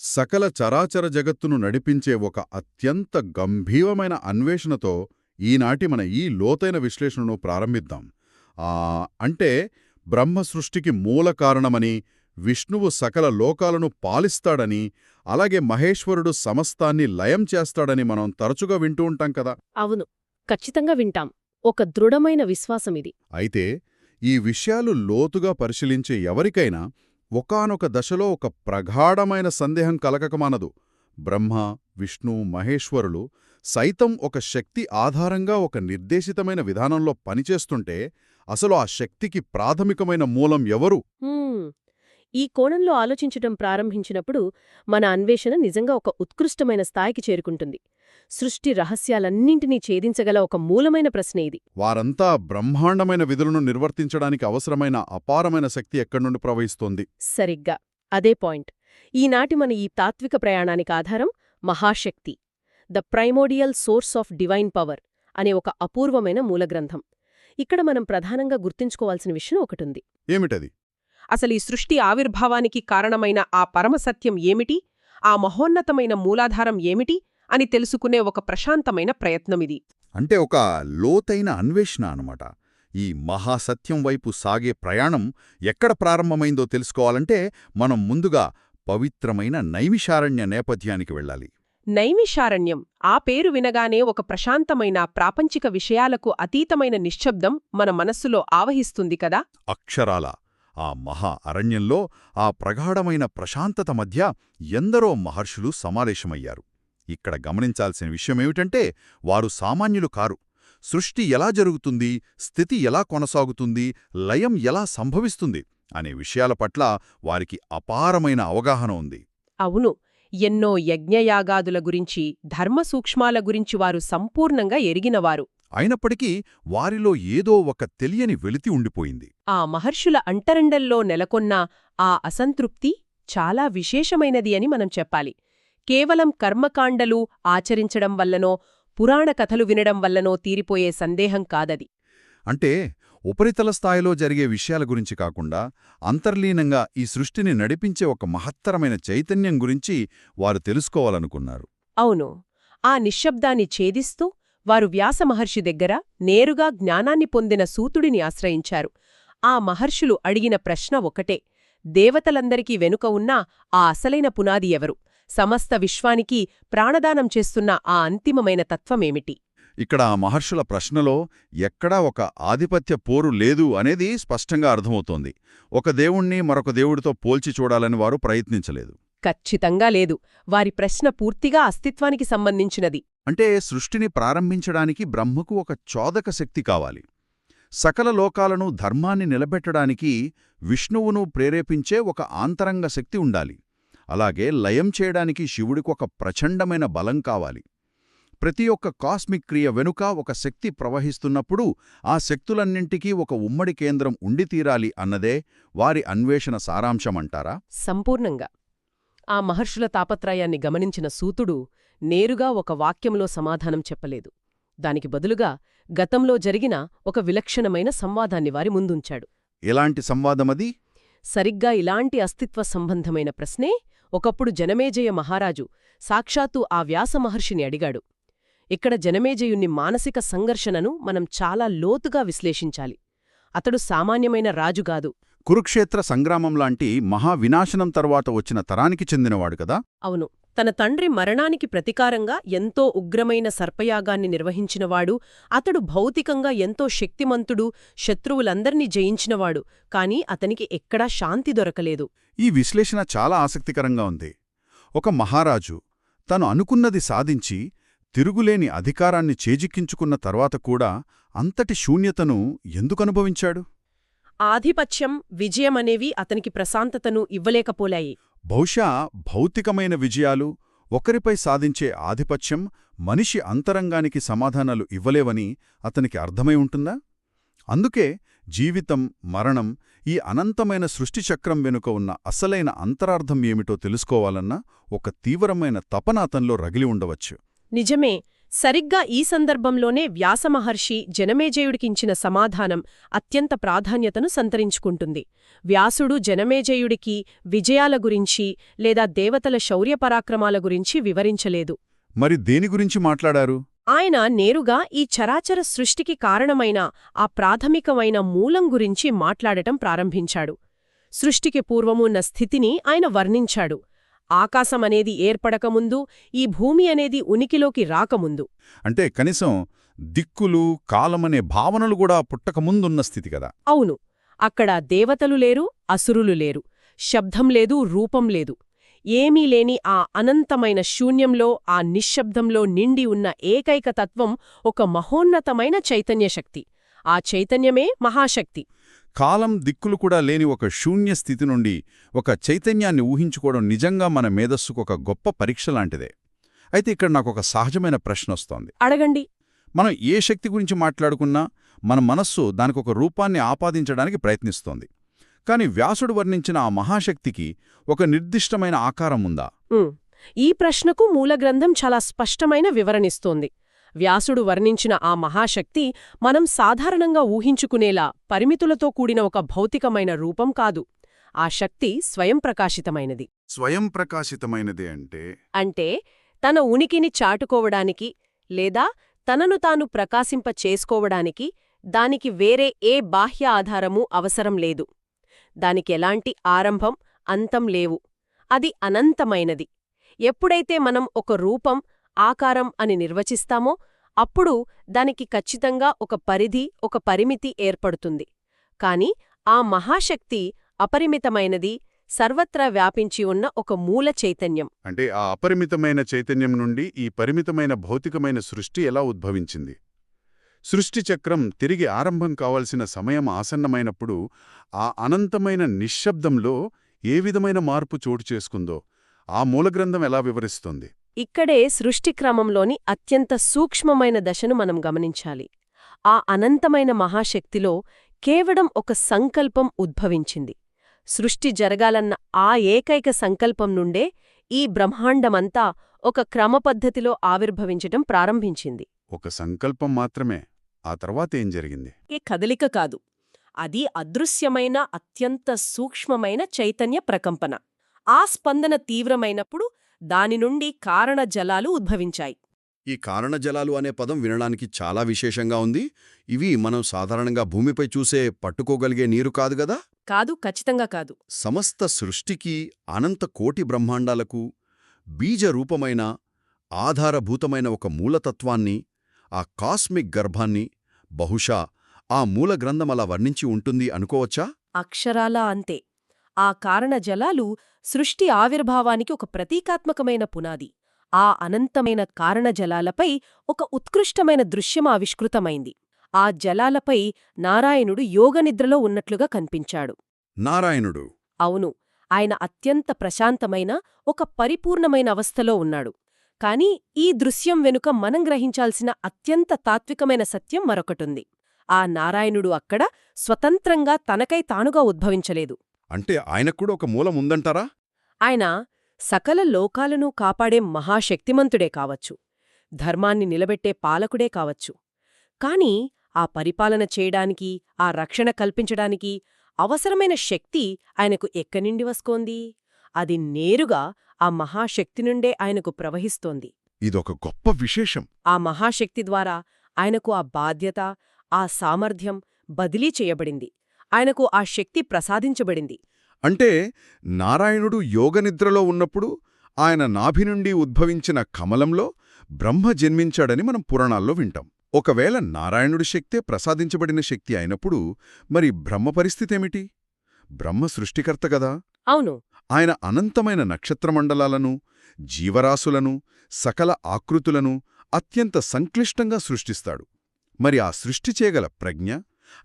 సకల చరాచర జగత్తును నడిపించే ఒక అత్యంత గంభీరమైన అన్వేషణతో ఈనాటి మన ఈ లోతైన విశ్లేషణను ప్రారంభిద్దాం. అంటే బ్రహ్మ సృష్టికి మూల కారణమని, విష్ణువు సకల లోకాలను పాలిస్తాడని, అలాగే మహేశ్వరుడు సమస్తాన్ని లయం చేస్తాడని మనం తరచుగా వింటూ ఉంటాం కదా. అవును, ఖచ్చితంగా వింటాం. ఒక దృఢమైన విశ్వాసమిది. అయితే ఈ విషయాలు లోతుగా పరిశీలించే ఎవరికైనా ఒకానొక దశలో ఒక ప్రగాఢమైన సందేహం కలగకమానదు. బ్రహ్మ, విష్ణు, మహేశ్వరులు సైతం ఒక శక్తి ఆధారంగా ఒక నిర్దేశితమైన విధానంలో పనిచేస్తుంటే అసలు ఆ శక్తికి ప్రాథమికమైన మూలం ఎవరు? ఈ కోణంలో ఆలోచించటం ప్రారంభించినప్పుడు మన అన్వేషణ నిజంగా ఒక ఉత్కృష్టమైన స్థాయికి చేరుకుంటుంది. సృష్టి రహస్యాలన్నింటినీ ఛేదించగల ఒక మూలమైన ప్రశ్నే ఇది. వారంతా బ్రహ్మాండమైన విధులను నిర్వర్తించడానికి అవసరమైన అపారమైన శక్తి ఎక్కడ్నుండి ప్రవహిస్తోంది? సరిగ్గా అదే పాయింట్. ఈనాటి మన ఈ తాత్విక ప్రయాణానికి ఆధారం మహాశక్తి, the primordial source of divine power అనే ఒక అపూర్వమైన మూలగ్రంథం. ఇక్కడ మనం ప్రధానంగా గుర్తుంచుకోవాల్సిన విషయం ఒకటుంది. ఏమిటది? అసలు ఈ సృష్టి ఆవిర్భావానికి కారణమైన ఆ పరమసత్యం ఏమిటి, ఆ మహోన్నతమైన మూలాధారం ఏమిటి అని తెలుసుకునే ఒక ప్రశాంతమైన ప్రయత్నమిది. అంటే ఒక లోతైన అన్వేషణ అన్నమాట. ఈ మహాసత్యం వైపు సాగే ప్రయాణం ఎక్కడ ప్రారంభమైందో తెలుసుకోవాలంటే మనం ముందుగా పవిత్రమైన నైమిషారణ్య నేపథ్యానికి వెళ్ళాలి. నైమిషారణ్యం ఆ పేరు వినగానే ఒక ప్రశాంతమైన ప్రాపంచిక విషయాలకు అతీతమైన నిశ్శబ్దం మన మనస్సులో ఆవహిస్తుంది కదా. అక్షరాల ఆ మహా అరణ్యంలో ఆ ప్రగాఢమైన ప్రశాంతత మధ్య ఎందరో మహర్షులు సమావేశమయ్యారు. ఇక్కడ గమనించాల్సిన విషయమేమిటంటే వారు సామాన్యులు కారు. సృష్టి ఎలా జరుగుతుంది, స్థితి ఎలా కొనసాగుతుంది, లయం ఎలా సంభవిస్తుంది అనే విషయాల పట్ల వారికి అపారమైన అవగాహన ఉంది. అవును, ఎన్నో యజ్ఞయాగాదుల గురించి, ధర్మసూక్ష్మాల గురించి వారు సంపూర్ణంగా ఎరిగినవారు. అయినప్పటికీ వారిలో ఏదో ఒక తెలియని వెలితి ఉండిపోయింది. ఆ మహర్షుల అంటరండల్లో నెలకొన్న ఆ అసంతృప్తి చాలా విశేషమైనది అని మనం చెప్పాలి. కేవలం కర్మకాండలు ఆచరించడం వల్లనో, పురాణ కథలు వినడం వల్లనో తీరిపోయే సందేహం కాదది. అంటే ఉపరితల స్థాయిలో జరిగే విషయాల గురించి కాకుండా అంతర్లీనంగా ఈ సృష్టిని నడిపించే ఒక మహత్తరమైన చైతన్యం గురించి వారు తెలుసుకోవాలనుకున్నారు. అవును, ఆ నిశ్శబ్దాన్ని ఛేదిస్తూ వారు వ్యాసమహర్షి దగ్గర నేరుగా జ్ఞానాన్ని పొందిన సూతుడిని ఆశ్రయించారు. ఆ మహర్షులు అడిగిన ప్రశ్న ఒకటే: దేవతలందరికీ వెనుక ఉన్న ఆ అసలైన పునాది ఎవరు? సమస్త విశ్వానికి ప్రాణదానం చేస్తున్న ఆ అంతిమమైన తత్వమేమిటి? ఇక్కడ ఆ మహర్షుల ప్రశ్నలో ఎక్కడా ఒక ఆధిపత్య పోరు లేదు అనేది స్పష్టంగా అర్థమవుతోంది. ఒక దేవుణ్ణి మరొక దేవుడితో పోల్చి చూడాలని వారు ప్రయత్నించలేదు. ఖచ్చితంగా లేదు. వారి ప్రశ్న పూర్తిగా అస్తిత్వానికి సంబంధించినది. అంటే సృష్టిని ప్రారంభించడానికి బ్రహ్మకు ఒక చోదక శక్తి కావాలి. సకల లోకాలను, ధర్మాన్ని నిలబెట్టడానికి విష్ణువును ప్రేరేపించే ఒక ఆంతరంగ శక్తి ఉండాలి. అలాగే లయం చేయడానికి శివుడికొక ప్రచండమైన బలం కావాలి. ప్రతి ఒక్క కాస్మిక్ క్రియ వెనుక ఒక శక్తి ప్రవహిస్తున్నప్పుడు ఆ శక్తులన్నింటికీ ఒక ఉమ్మడి కేంద్రం ఉండి తీరాలి అన్నదే వారి అన్వేషణ సారాంశమంటారా? సంపూర్ణంగా. ఆ మహర్షుల తాపత్రయాన్ని గమనించిన సూతుడు నేరుగా ఒక వాక్యంలో సమాధానం చెప్పలేదు. దానికి బదులుగా గతంలో జరిగిన ఒక విలక్షణమైన సంవాదాన్ని వారి ముందుంచాడు. ఎలాంటి సంవాదమది? సరిగ్గా ఇలాంటి అస్తిత్వ సంబంధమైన ప్రశ్నే ఒకప్పుడు జనమేజయ మహారాజు సాక్షాత్తు ఆ వ్యాసమహర్షిని అడిగాడు. ఇక్కడ జనమేజయుని మానసిక సంఘర్షణను మనం చాలా లోతుగా విశ్లేషించాలి. అతడు సామాన్యమైన రాజుగాదు. కురుక్షేత్ర సంగ్రామంలాంటి మహావినాశనం తర్వాత వచ్చిన తరానికి చెందినవాడు కదా. అవును, తన తండ్రి మరణానికి ప్రతీకారంగా ఎంతో ఉగ్రమైన సర్పయాగాన్ని నిర్వహించినవాడు. అతడు భౌతికంగా ఎంతో శక్తిమంతుడు, శత్రువులందర్నీ జయించినవాడు. కాని అతనికి ఎక్కడా శాంతి దొరకలేదు. ఈ విశ్లేషణ చాలా ఆసక్తికరంగా ఉంది. ఒక మహారాజు తను అనుకున్నది సాధించి తిరుగులేని అధికారాన్ని చేజిక్కించుకున్న తర్వాత కూడా అంతటి శూన్యతను ఎందుకనుభవించాడు? ఆధిపత్యం, విజయమనేవి అతనికి ప్రశాంతతను ఇవ్వలేకపోలాయి. బహుశా భౌతికమైన విజయాలు, ఒకరిపై సాధించే ఆధిపత్యం మనిషి అంతరంగానికి సమాధానాలు ఇవ్వలేవని అతనికి అర్థమై ఉంటుందా? అందుకే జీవితం, మరణం, ఈ అనంతమైన సృష్టిచక్రం వెనుక ఉన్న అసలైన అంతరార్థం ఏమిటో తెలుసుకోవాలన్న ఒక తీవ్రమైన తపన అతనిలో రగిలి ఉండవచ్చు. నిజమే. సరిగ్గా ఈ సందర్భంలోనే వ్యాసమహర్షి జనమేజయుడికించిన సమాధానం అత్యంత ప్రాధాన్యతను సంతరించుకుంటుంది. వ్యాసుడు జనమేజయుడికి విజయాల గురించి లేదా దేవతల శౌర్యపరాక్రమాల గురించి వివరించలేదు. మరి దేని గురించి మాట్లాడారు? ఆయన నేరుగా ఈ చరాచర సృష్టికి కారణమైన ఆ ప్రాథమికమైన మూలం గురించి మాట్లాడటం ప్రారంభించాడు. సృష్టికి పూర్వమున్న స్థితిని ఆయన వర్ణించాడు. ఆకాశమనేది ఏర్పడకముందు, ఈ భూమి అనేది ఉనికిలోకి రాకముందు. అంటే కనీసం దిక్కులు కాలమనే భావనలు కూడా పుట్టకముందున్న స్థితి కదా. అవును, అక్కడ దేవతలు లేరు, అసురులు లేరు, శబ్దం లేదు, రూపం లేదు. ఏమీ లేని ఆ అనంతమైన శూన్యంలో, ఆ నిశ్శబ్దంలో నిండి ఉన్న ఏకైక తత్వం ఒక మహోన్నతమైన చైతన్యశక్తి. ఆ చైతన్యమే మహాశక్తి. కాలం దిక్కులు కూడా లేని ఒక శూన్య స్థితి నుండి ఒక చైతన్యాన్ని ఊహించుకోవడం నిజంగా మన మేధస్సుకు ఒక గొప్ప పరీక్ష లాంటిదే. అయితే ఇక్కడ నాకొక సహజమైన ప్రశ్నొస్తోంది. అడగండి. మనం ఏ శక్తి గురించి మాట్లాడుకున్నా మన మనస్సు దానికొక రూపాన్ని ఆపాదించడానికి ప్రయత్నిస్తోంది. కాని వ్యాసుడు వర్ణించిన ఆ మహాశక్తికి ఒక నిర్దిష్టమైన ఆకారం ఉందా? ఈ ప్రశ్నకు మూలగ్రంథం చాలా స్పష్టమైన వివరణిస్తోంది. వ్యాసుడు వర్ణించిన ఆ మహాశక్తి మనం సాధారణంగా ఊహించుకునేలా పరిమితులతో కూడిన ఒక భౌతికమైన రూపం కాదు. ఆ శక్తి స్వయం ప్రకాశితమైనది. స్వయం ప్రకాశితమైనది అంటే తన ఉనికిని చాటుకోవడానికి లేదా తనను తాను ప్రకాశింప చేసుకోవడానికి దానికి వేరే ఏ బాహ్య ఆధారమూ అవసరం లేదు. దానికెలాంటి ఆరంభం, అంతం లేవు. అది అనంతమైనది. ఎప్పుడైతే మనం ఒక రూపం, ఆకారం అని నిర్వచిస్తామో అప్పుడు దానికి ఖచ్చితంగా ఒక పరిధి, ఒక పరిమితి ఏర్పడుతుంది. కాని ఆ మహాశక్తి అపరిమితమైనది, సర్వత్రా వ్యాపించి ఉన్న ఒక మూల చైతన్యం. అంటే ఆ అపరిమితమైన చైతన్యం నుండి ఈ పరిమితమైన భౌతికమైన సృష్టి ఎలా ఉద్భవించింది? సృష్టి చక్రం తిరిగి ఆరంభం కావాల్సిన సమయం ఆసన్నమైనప్పుడు ఆ అనంతమైన నిశ్శబ్దంలో ఏ విధమైన మార్పు చోటు చేసుకుందో ఆ మూలగ్రంథం ఎలా వివరిస్తోంది? ఇక్కడే సృష్టిక్రమంలోని అత్యంత సూక్ష్మమైన దశను మనం గమనించాలి. ఆ అనంతమైన మహాశక్తిలో కేవలం ఒక సంకల్పం ఉద్భవించింది. సృష్టి జరగాలన్న ఆ ఏకైక సంకల్పం నుండే ఈ బ్రహ్మాండమంతా ఒక క్రమపద్ధతిలో ఆవిర్భవించటం ప్రారంభించింది. ఒక సంకల్పం మాత్రమే. ఆ తర్వాతేం జరిగింది? ఏ కదలిక కాదు, అది అదృశ్యమైన అత్యంత సూక్ష్మమైన చైతన్య ప్రకంపన. ఆ స్పందన తీవ్రమైనప్పుడు దాని నుండి కారణజలాలు ఉద్భవించాయి. ఈ కారణజలాలు అనే పదం వినడానికి చాలా విశేషంగా ఉంది. ఇవి మనం సాధారణంగా భూమిపై చూసే పట్టుకోగలిగే నీరు కాదు గదా? కాదు, ఖచ్చితంగా కాదు. సమస్త సృష్టికి, అనంత కోటి బ్రహ్మాండాలకు బీజరూపమైన ఆధారభూతమైన ఒక మూలతత్వాన్ని, ఆ కాస్మిక్ గర్భాన్ని బహుశా ఆ మూలగ్రంథం అలా వర్ణించి ఉంటుంది అనుకోవచ్చా? అక్షరాలా అంతే. ఆ కారణజలాలు సృష్టి ఆవిర్భావానికి ఒక ప్రతీకాత్మకమైన పునాది. ఆ అనంతమైన కారణజలాలపై ఒక ఉత్కృష్టమైన దృశ్యం ఆవిష్కృతమైంది. ఆ జలాలపై నారాయణుడు యోగనిద్రలో ఉన్నట్లుగా కనిపించాడు. నారాయణుడు? అవును, ఆయన అత్యంత ప్రశాంతమైన ఒక పరిపూర్ణమైన అవస్థలో ఉన్నాడు. కాని ఈ దృశ్యం వెనుక మనం గ్రహించాల్సిన అత్యంత తాత్వికమైన సత్యం మరొకటుంది. ఆ నారాయణుడు అక్కడ స్వతంత్రంగా తనకై తానుగా ఉద్భవించలేదు. అంటే ఆయనక్కూడా ఒక మూలం ఉందంటారా? ఆయన సకల లోకాలను కాపాడే మహాశక్తిమంతుడే కావచ్చు, ధర్మాన్ని నిలబెట్టే పాలకుడే కావచ్చు. కాని ఆ పరిపాలన చేయడానికి, ఆ రక్షణ కల్పించడానికి అవసరమైన శక్తి ఆయనకు ఎక్కనిండి వస్తోంది? అది నేరుగా ఆ మహాశక్తి నుండే ఆయనకు ప్రవహిస్తోంది. ఇదొక గొప్ప విశేషం. ఆ మహాశక్తి ద్వారా ఆయనకు ఆ బాధ్యత, ఆ సామర్థ్యం బదిలీ చేయబడింది. ఆయనకు ఆ శక్తి ప్రసాదించబడింది. అంటే నారాయణుడు యోగనిద్రలో ఉన్నప్పుడు ఆయన నాభి నుండి ఉద్భవించిన కమలంలో బ్రహ్మ జన్మించాడని మనం పురాణాల్లో వింటాం. ఒకవేళ నారాయణుడి శక్తే ప్రసాదించబడిన శక్తి అయినప్పుడు మరి బ్రహ్మ పరిస్థితేమిటి? బ్రహ్మ సృష్టికర్త గదా. అవును. ఆయన అనంతమైన నక్షత్రమండలాలను, జీవరాశులను, సకల ఆకృతులను అత్యంత సంక్లిష్టంగా సృష్టిస్తాడు. మరి ఆ సృష్టి చేయగల ప్రజ్ఞ,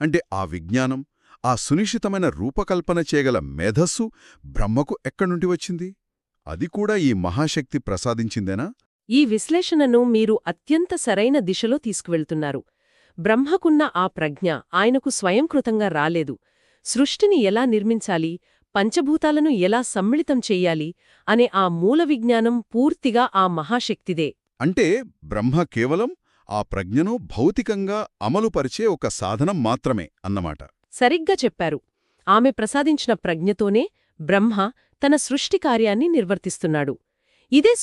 అంటే ఆ విజ్ఞానం, ఆ సునిశ్చితమైన రూపకల్పన చేయగల మేధస్సు బ్రహ్మకు ఎక్కడ్నుండి వచ్చింది? అది కూడా ఈ మహాశక్తి ప్రసాదించిందేనా? ఈ విశ్లేషణను మీరు అత్యంత సరైన దిశలో తీసుకువెళ్తున్నారు. బ్రహ్మకున్న ఆ ప్రజ్ఞ ఆయనకు స్వయంకృతంగా రాలేదు. సృష్టిని ఎలా నిర్మించాలి, పంచభూతాలను ఎలా సమ్మిళితం చెయ్యాలి అనే ఆ మూల విజ్ఞానం పూర్తిగా ఆ మహాశక్తిదే. అంటే బ్రహ్మ కేవలం ఆ ప్రజ్ఞను భౌతికంగా అమలుపరిచే ఒక సాధనం మాత్రమే అన్నమాట. సరిగ్గా చెప్పారు. ఆమె ప్రసాదించిన ప్రజ్ఞతోనే బ్రహ్మ తన సృష్టి కార్యాన్ని నిర్వర్తిస్తున్నాడు. ఇదే